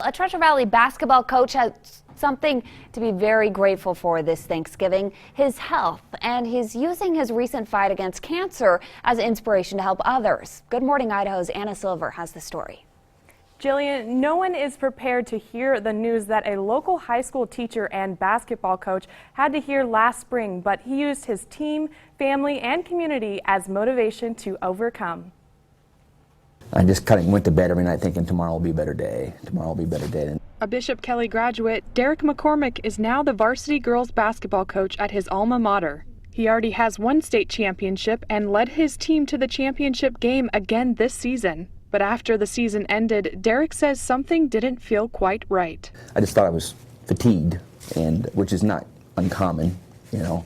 A Treasure Valley basketball coach has something to be very grateful for this Thanksgiving: his health, and he's using his recent fight against cancer as inspiration to help others. Good Morning Idaho's Anna Silver has the story. Jillian, no one is prepared to hear the news that a local high school teacher and basketball coach had to hear last spring, but he used his team, family, and community as motivation to overcome. I just kind of went to bed every night thinking tomorrow will be a better day. Tomorrow will be a better day. A Bishop Kelly graduate, Derek McCormick is now the varsity girls basketball coach at his alma mater. He already has one state championship and led his team to the championship game again this season. But after the season ended, Derek says something didn't feel quite right. I just thought I was fatigued, which is not uncommon, you know.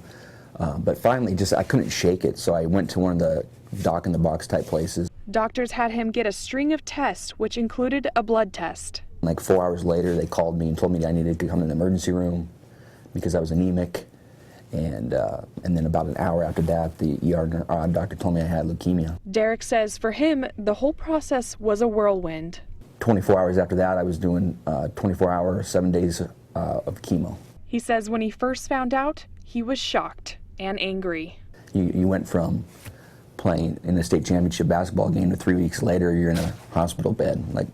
But finally, I couldn't shake it, so I went to one of the doc in the box type places. Doctors had him get a string of tests, which included a blood test. Like 4 hours later, they called me and told me I needed to come to the emergency room because I was anemic. And then about an hour after that, the ER doctor told me I had leukemia. Derek says for him, the whole process was a whirlwind. 24 hours after that, I was doing 24-hour, 7 days of chemo. He says when he first found out, he was shocked and angry. You went from playing in a state championship basketball game to 3 weeks later, you're in a hospital bed. Like,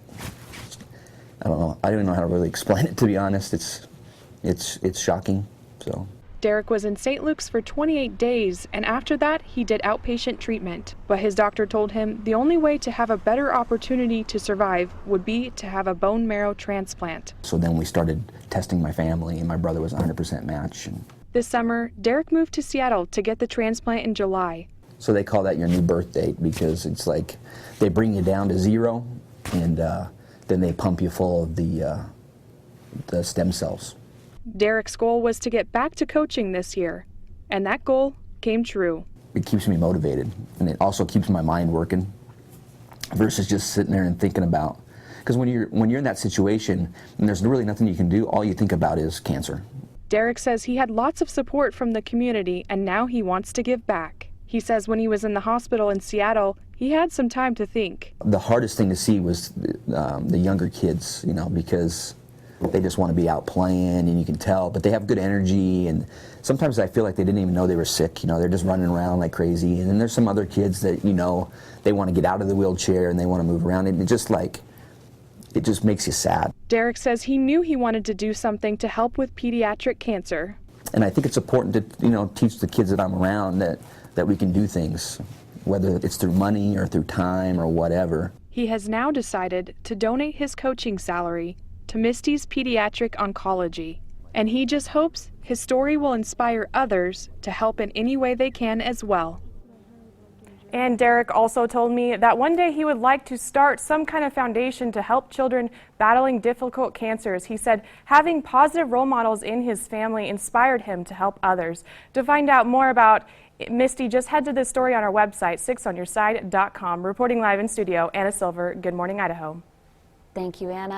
I don't know. I don't even know how to really explain it, to be honest. It's shocking. So. Derek was in St. Luke's for 28 days, and after that, he did outpatient treatment. But his doctor told him the only way to have a better opportunity to survive would be to have a bone marrow transplant. So then we started testing my family, and my brother was 100% match. This summer, Derek moved to Seattle to get the transplant in July. So they call that your new birth date because it's like they bring you down to zero, and then they pump you full of the stem cells. Derek's goal was to get back to coaching this year, and that goal came true. It keeps me motivated, and it also keeps my mind working versus just sitting there and thinking about, because when you're in that situation and there's really nothing you can do, all you think about is cancer. Derek says he had lots of support from the community, and now he wants to give back. He says when he was in the hospital in Seattle, he had some time to think. The hardest thing to see was the younger kids, you know, because they just want to be out playing, and you can tell, but they have good energy, and sometimes I feel like they didn't even know they were sick. You know, they're just running around like crazy, and then there's some other kids that, you know, they want to get out of the wheelchair and they want to move around, and it just makes you sad. Derek says he knew he wanted to do something to help with pediatric cancer. And I think it's important to, you know, teach the kids that I'm around that we can do things, whether it's through money or through time or whatever. He has now decided to donate his coaching salary to Misty's Pediatric Oncology, and he just hopes his story will inspire others to help in any way they can as well. And Derek also told me that one day he would like to start some kind of foundation to help children battling difficult cancers. He said having positive role models in his family inspired him to help others. To find out more about Misty, just head to this story on our website, 6onyourside.com. Reporting live in studio, Anna Silver, Good Morning Idaho. Thank you, Anna.